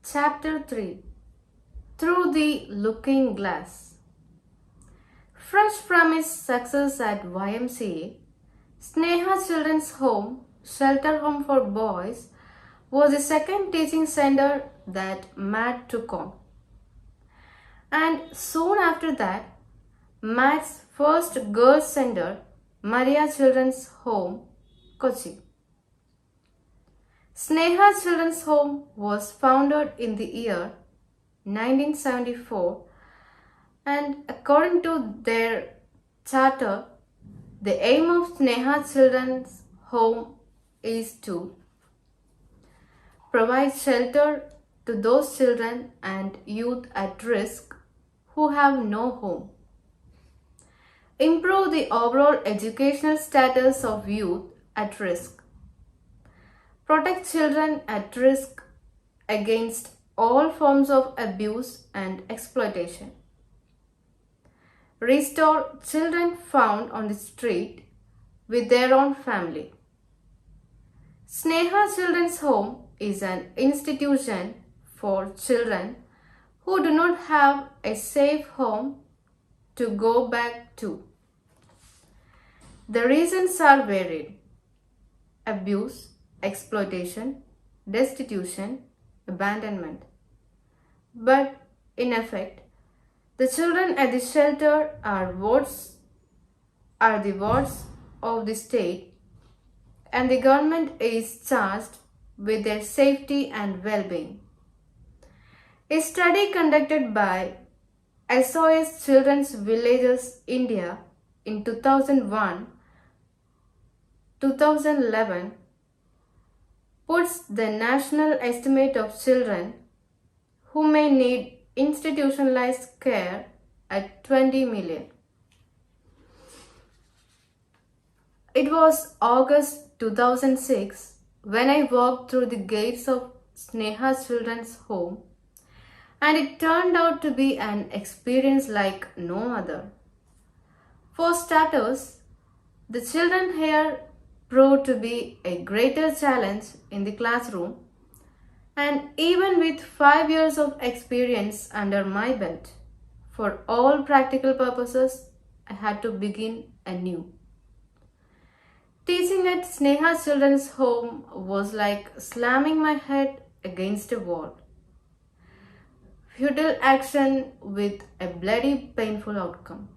Chapter 3 Through the Looking Glass. Fresh from his success at YMCA, Sneha Children's Home, Shelter Home for Boys, was the second teaching center that Matt took on. And soon after that, Matt's first girls' center, Maria Children's Home, Kochi. Sneha Children's Home was founded in the year 1974, and according to their charter, the aim of Sneha Children's Home is to provide shelter to those children and youth at risk who have no home, improve the overall educational status of youth at risk, protect children at risk against all forms of abuse and exploitation, restore children found on the street with their own family. Sneha Children's Home is an institution for children who do not have a safe home to go back to. The reasons are varied: abuse, exploitation, destitution, abandonment. But in effect, the children at the shelter are the wards of the state, and the government is charged with their safety and well-being. A study conducted by SOS Children's Villages India in 2001-2011 puts the national estimate of children who may need institutionalized care at 20 million. It was August 2006 when I walked through the gates of Sneha Children's Home, and it turned out to be an experience like no other. For starters, the children here proved to be a greater challenge in the classroom, and even with 5 years of experience under my belt, for all practical purposes, I had to begin anew. Teaching at Sneha Children's Home was like slamming my head against a wall. Futile action with a bloody painful outcome.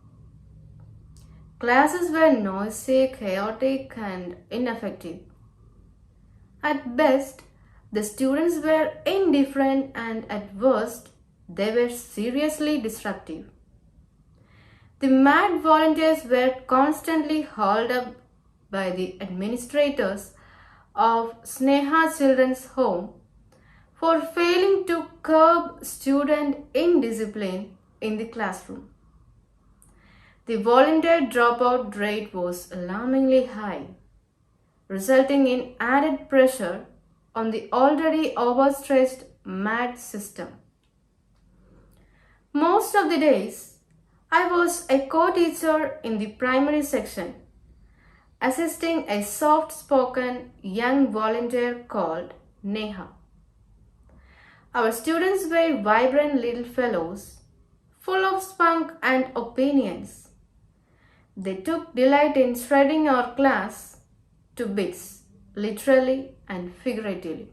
Classes were noisy, chaotic, and ineffective. At best, the students were indifferent, and at worst, they were seriously disruptive. The mad volunteers were constantly hauled up by the administrators of Sneha Children's Home for failing to curb student indiscipline in the classroom. The volunteer dropout rate was alarmingly high, resulting in added pressure on the already overstretched MAD system. Most of the days, I was a co-teacher in the primary section, assisting a soft-spoken young volunteer called Neha. Our students were vibrant little fellows, full of spunk and opinions. They took delight in shredding our class to bits, literally and figuratively.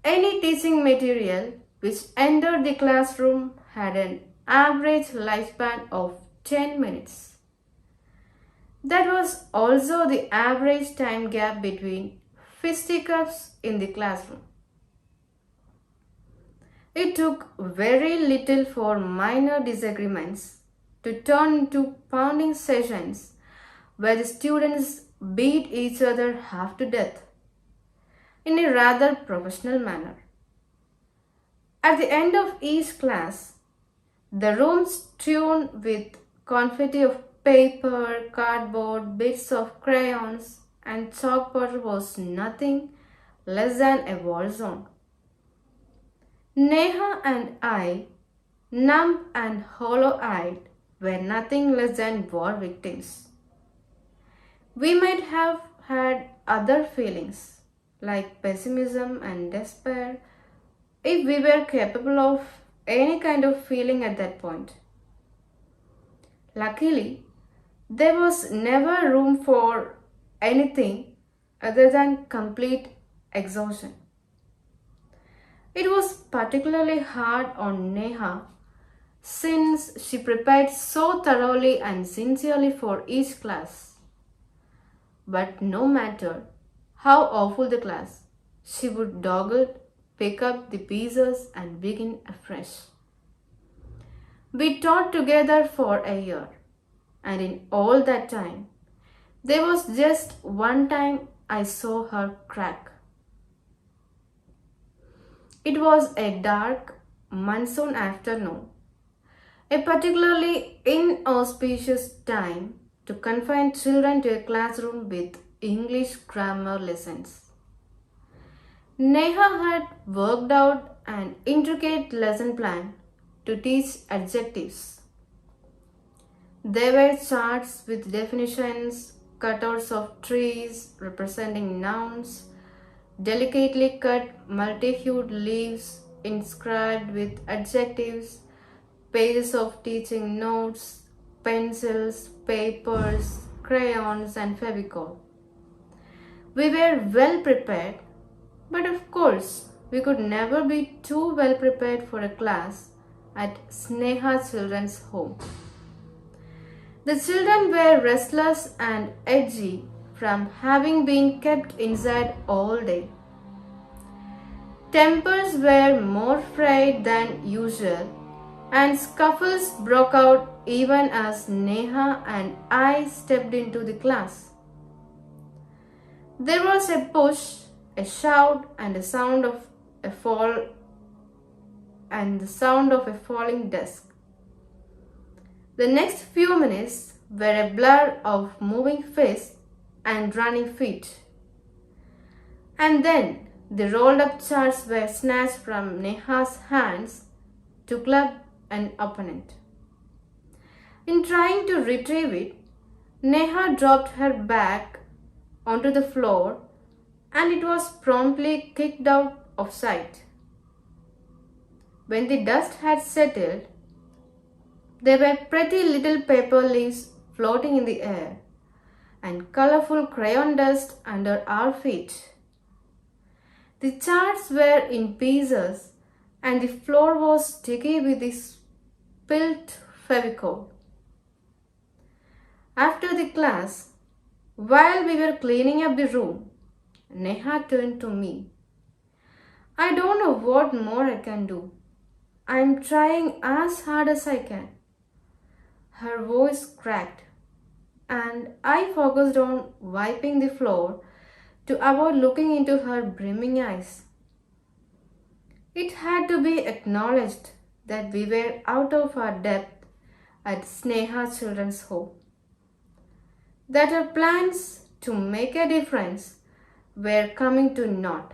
Any teaching material which entered the classroom had an average lifespan of 10 minutes. That was also the average time gap between fisticuffs in the classroom. It took very little for minor disagreements to turn into pounding sessions where the students beat each other half to death in a rather professional manner. At the end of each class, the room strewn with confetti of paper, cardboard, bits of crayons, and chalk powder was nothing less than a war zone. Neha and I, numb and hollow-eyed, were nothing less than war victims. We might have had other feelings like pessimism and despair, if we were capable of any kind of feeling at that point. Luckily, there was never room for anything other than complete exhaustion. It was particularly hard on Neha since she prepared so thoroughly and sincerely for each class. But no matter how awful the class, she would doggle, pick up the pieces and begin afresh. We taught together for a year, and in all that time, there was just one time I saw her crack. It was a dark monsoon afternoon, a particularly inauspicious time to confine children to a classroom with English grammar lessons. Neha had worked out an intricate lesson plan to teach adjectives. There were charts with definitions, cutouts of trees representing nouns, delicately cut multi-hued leaves inscribed with adjectives, pages of teaching notes, pencils, papers, crayons, and Fevicol. We were well prepared, but of course, we could never be too well prepared for a class at Sneha Children's Home. The children were restless and edgy from having been kept inside all day. Tempers were more frayed than usual, and scuffles broke out even as Neha and I stepped into the class. There was a push, a shout, and the sound of a falling desk. The next few minutes were a blur of moving fists and running feet. And then the rolled up charts were snatched from Neha's hands to club an opponent. In trying to retrieve it, Neha dropped her back onto the floor and it was promptly kicked out of sight. When the dust had settled, there were pretty little paper leaves floating in the air and colorful crayon dust under our feet. The charts were in pieces and the floor was sticky with the spilt Fevicol. After the class, while we were cleaning up the room, Neha turned to me. I don't know what more I can do. I am trying as hard as I can. Her voice cracked, and I focused on wiping the floor to avoid looking into her brimming eyes. It had to be acknowledged that we were out of our depth at Sneha Children's Home. That our plans to make a difference were coming to naught.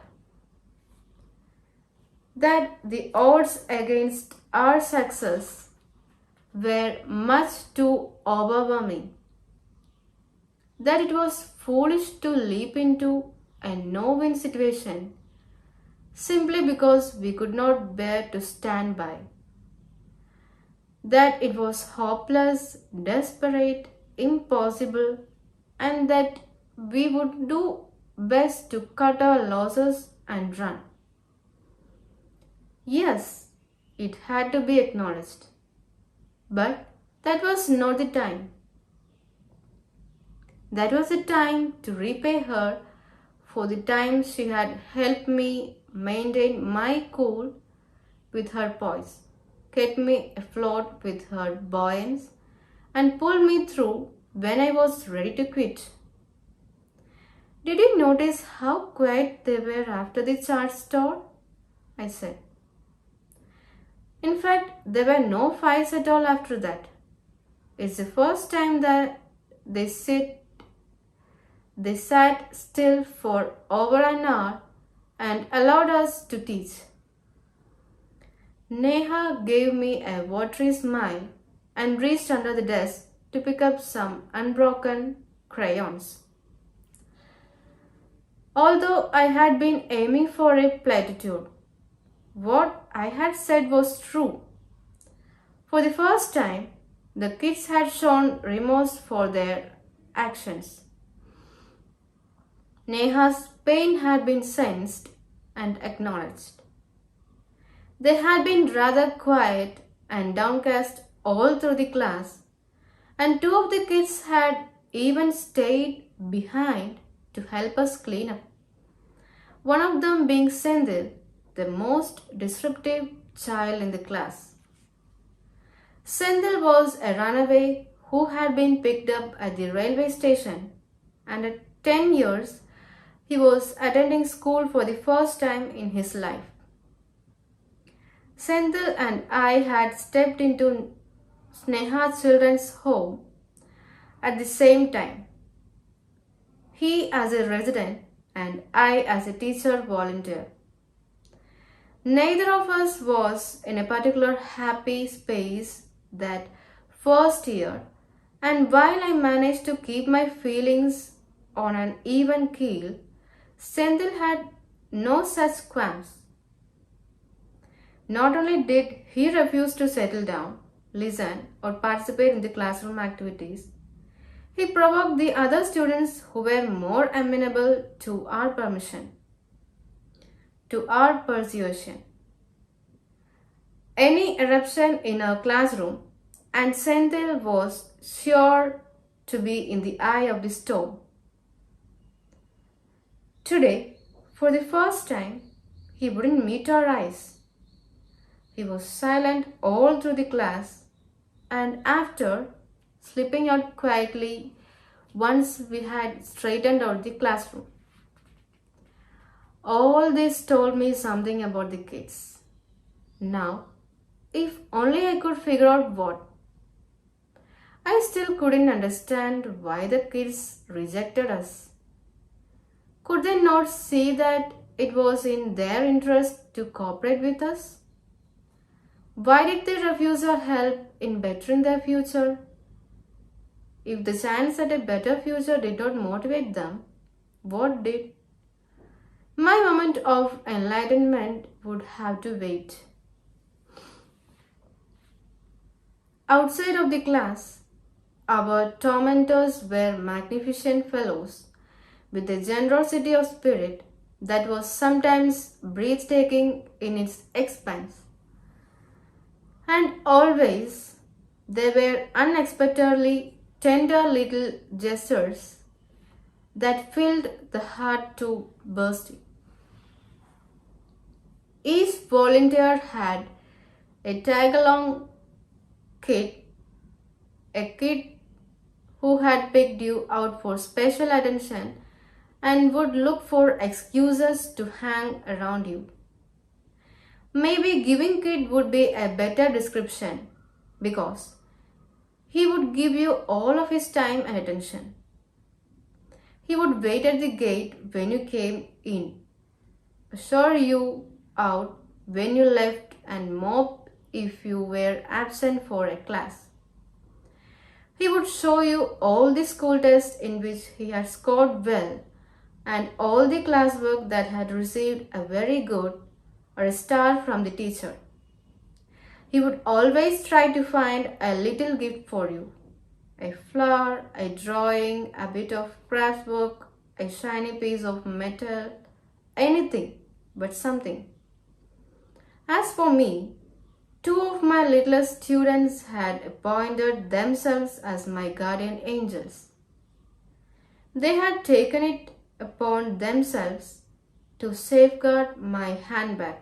That the odds against our success were much too overwhelming. That it was foolish to leap into a no-win situation simply because we could not bear to stand by. That it was hopeless, desperate, impossible, and that we would do best to cut our losses and run. Yes, it had to be acknowledged. But that was not the time. That was the time to repay her for the time she had helped me maintain my cool with her poise, kept me afloat with her buoyance, and pulled me through when I was ready to quit. Did you notice how quiet they were after the charts stored? I said. In fact, there were no fights at all after that. It's the first time that they sat still for over an hour and allowed us to teach. Neha gave me a watery smile and reached under the desk to pick up some unbroken crayons. Although I had been aiming for a platitude, what I had said was true. For the first time, the kids had shown remorse for their actions. Neha's pain had been sensed and acknowledged. They had been rather quiet and downcast all through the class, and two of the kids had even stayed behind to help us clean up. One of them being Sendil, the most disruptive child in the class. Sendil was a runaway who had been picked up at the railway station, and at 10 years he was attending school for the first time in his life. Sendil and I had stepped into Sneha Children's Home at the same time. He as a resident and I as a teacher volunteer. Neither of us was in a particular happy space that first year, and while I managed to keep my feelings on an even keel, Sendil had no such qualms. Not only did he refuse to settle down, listen, or participate in the classroom activities, he provoked the other students who were more amenable to our permission, to our persuasion. Any eruption in our classroom, and Senthil was sure to be in the eye of the storm. Today, for the first time, he wouldn't meet our eyes. He was silent all through the class, and after slipping out quietly once we had straightened out the classroom. All this told me something about the kids. Now, if only I could figure out what. I still couldn't understand why the kids rejected us. Could they not see that it was in their interest to cooperate with us? Why did they refuse our help in bettering their future? If the chance at a better future did not motivate them, what did? My moment of enlightenment would have to wait. Outside of the class, our tormentors were magnificent fellows with a generosity of spirit that was sometimes breathtaking in its expanse. And always there were unexpectedly tender little gestures that filled the heart to bursting. Each volunteer had a tag-along kid, a kid who had picked you out for special attention and would look for excuses to hang around you. Maybe giving kid would be a better description because he would give you all of his time and attention. He would wait at the gate when you came in, assure you out when you left, and mop if you were absent for a class. He would show you all the school tests in which he had scored well and all the classwork that had received a very good or a star from the teacher. He would always try to find a little gift for you. A flower, a drawing, a bit of craft work, a shiny piece of metal, anything but something. As for me, two of my littlest students had appointed themselves as my guardian angels. They had taken it upon themselves to safeguard my handbag.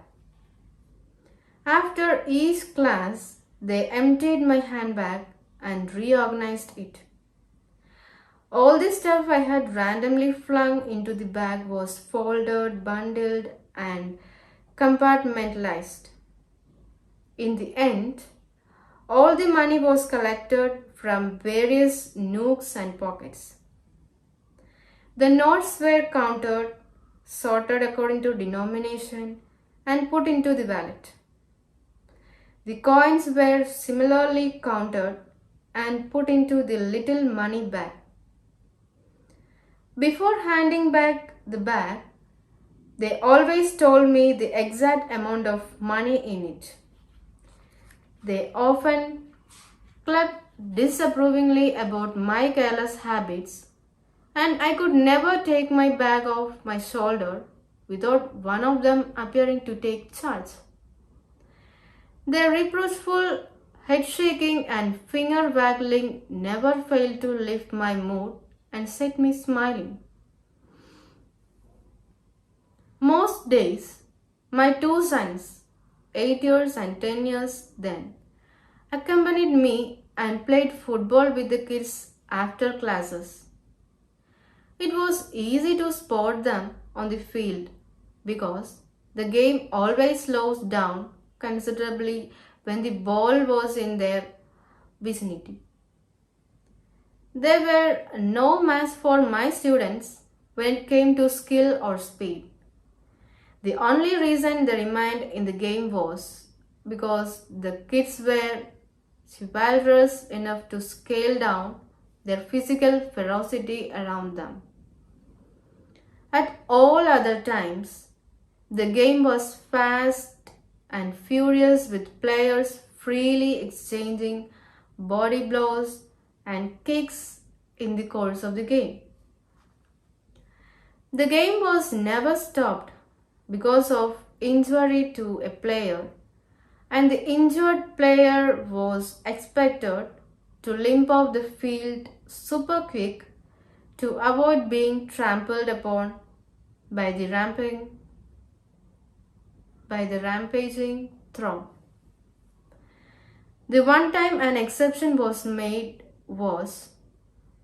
After each class, they emptied my handbag and reorganized it. All the stuff I had randomly flung into the bag was folded, bundled, and compartmentalized. In the end, all the money was collected from various nooks and pockets. The notes were counted, sorted according to denomination, and put into the wallet. The coins were similarly counted and put into the little money bag. Before handing back the bag, They always told me the exact amount of money in it. They often clucked disapprovingly about my careless habits, and I could never take my bag off my shoulder without one of them appearing to take charge. Their reproachful head shaking and finger waggling never failed to lift my mood and set me smiling. Most days, my two sons, 8 years and 10 years then, accompanied me and played football with the kids after classes. It was easy to spot them on the field because the game always slows down considerably when the ball was in their vicinity. They were no match for my students when it came to skill or speed. The only reason they remained in the game was because the kids were chivalrous enough to scale down their physical ferocity around them. At all other times, the game was fast and furious with players freely exchanging body blows and kicks in the course of the game. The game was never stopped because of injury to a player, and the injured player was expected to limp off the field super quick to avoid being trampled upon by the rampaging throng. The one time an exception was made was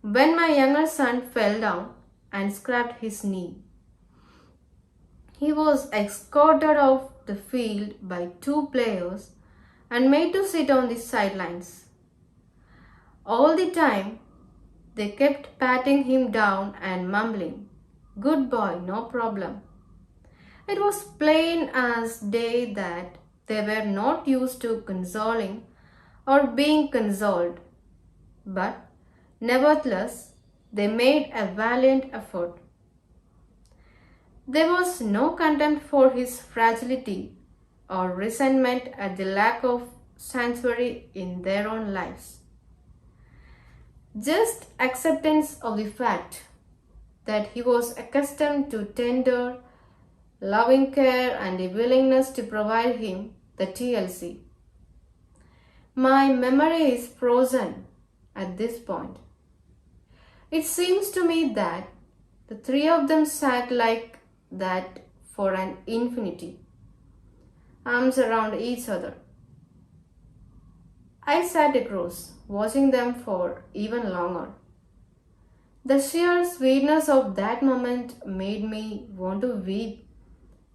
when my younger son fell down and scraped his knee. He was escorted off the field by two players and made to sit on the sidelines. All the time, they kept patting him down and mumbling, "Good boy, no problem." It was plain as day that they were not used to consoling or being consoled, but nevertheless, they made a valiant effort. There was no contempt for his fragility or resentment at the lack of sanctuary in their own lives. Just acceptance of the fact that he was accustomed to tender, loving care and a willingness to provide him the TLC. My memory is frozen at this point. It seems to me that the three of them sat like that for an infinity, arms around each other. I sat across, watching them for even longer. The sheer sweetness of that moment made me want to weep,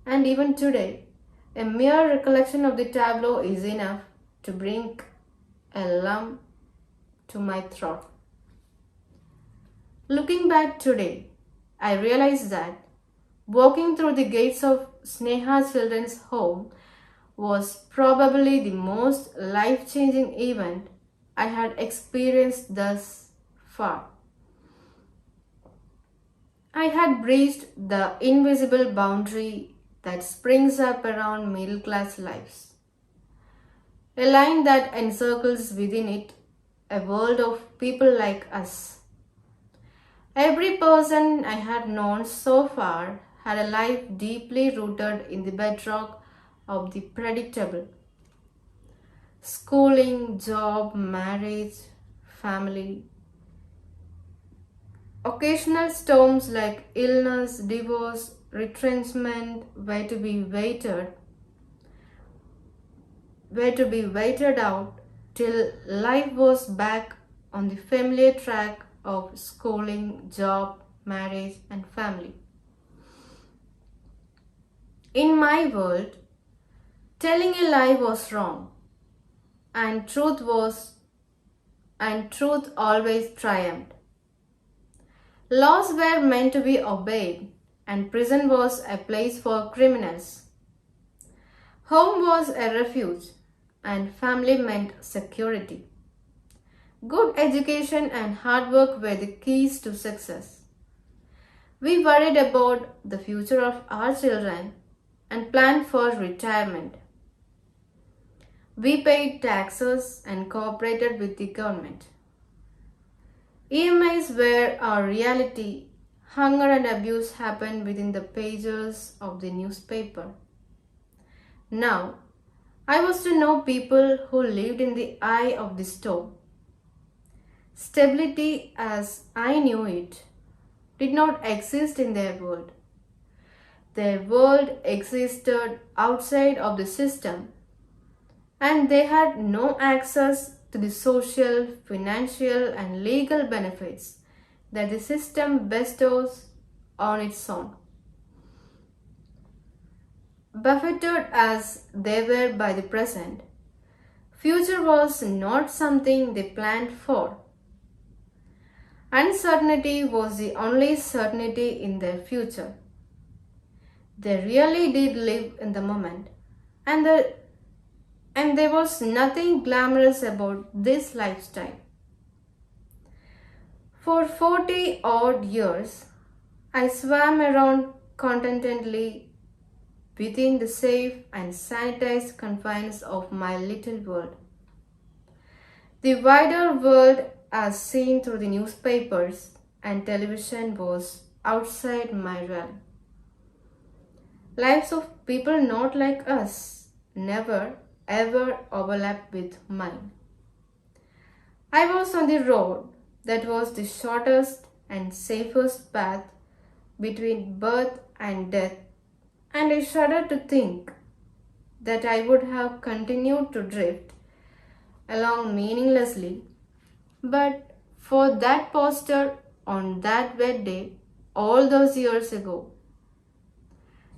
and even today, a mere recollection of the tableau is enough to bring a lump to my throat. Looking back today, I realize that walking through the gates of Sneha Children's Home was probably the most life-changing event I had experienced thus far. I had breached the invisible boundary that springs up around middle-class lives, a line that encircles within it a world of people like us. Every person I had known so far had a life deeply rooted in the bedrock of the predictable. Schooling, job, marriage, family. Occasional storms like illness, divorce, retrenchment were to be waited out till life was back on the familiar track of schooling, job, marriage, and family. In my world, telling a lie was wrong, and truth always triumphed. Laws were meant to be obeyed, and prison was a place for criminals. Home was a refuge, and family meant security. Good education and hard work were the keys to success. We worried about the future of our children and planned for retirement. We paid taxes and cooperated with the government. EMIs were our reality. Hunger and abuse happened within the pages of the newspaper. Now, I was to know people who lived in the eye of the storm. Stability, as I knew it, did not exist in their world. Their world existed outside of the system, and they had no access to the social, financial, and legal benefits that the system bestows on its own. Buffeted as they were by the present, future was not something they planned for. Uncertainty was the only certainty in their future. They really did live in the moment, and there was nothing glamorous about this lifestyle. For 40 odd years, I swam around contentedly within the safe and sanitized confines of my little world. The wider world, as seen through the newspapers and television, was outside my realm. Lives of people not like us never ever overlapped with mine. I was on the road that was the shortest and safest path between birth and death, and I shudder to think that I would have continued to drift along meaninglessly, but for that poster on that wet day all those years ago.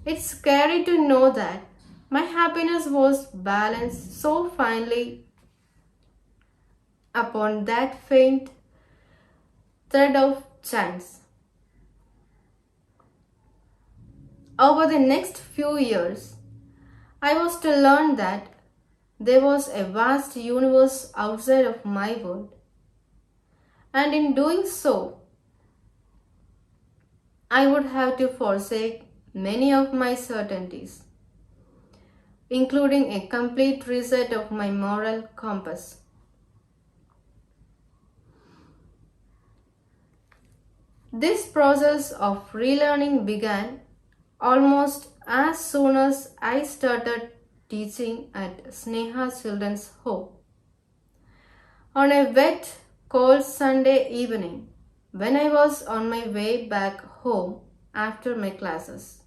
It's scary to know that my happiness was balanced so finely upon that faint thread of chance. Over the next few years, I was to learn that there was a vast universe outside of my world, and in doing so, I would have to forsake many of my certainties, including a complete reset of my moral compass. This process of relearning began almost as soon as I started teaching at Sneha Children's Home. On a wet, cold Sunday evening, when I was on my way back home after my classes,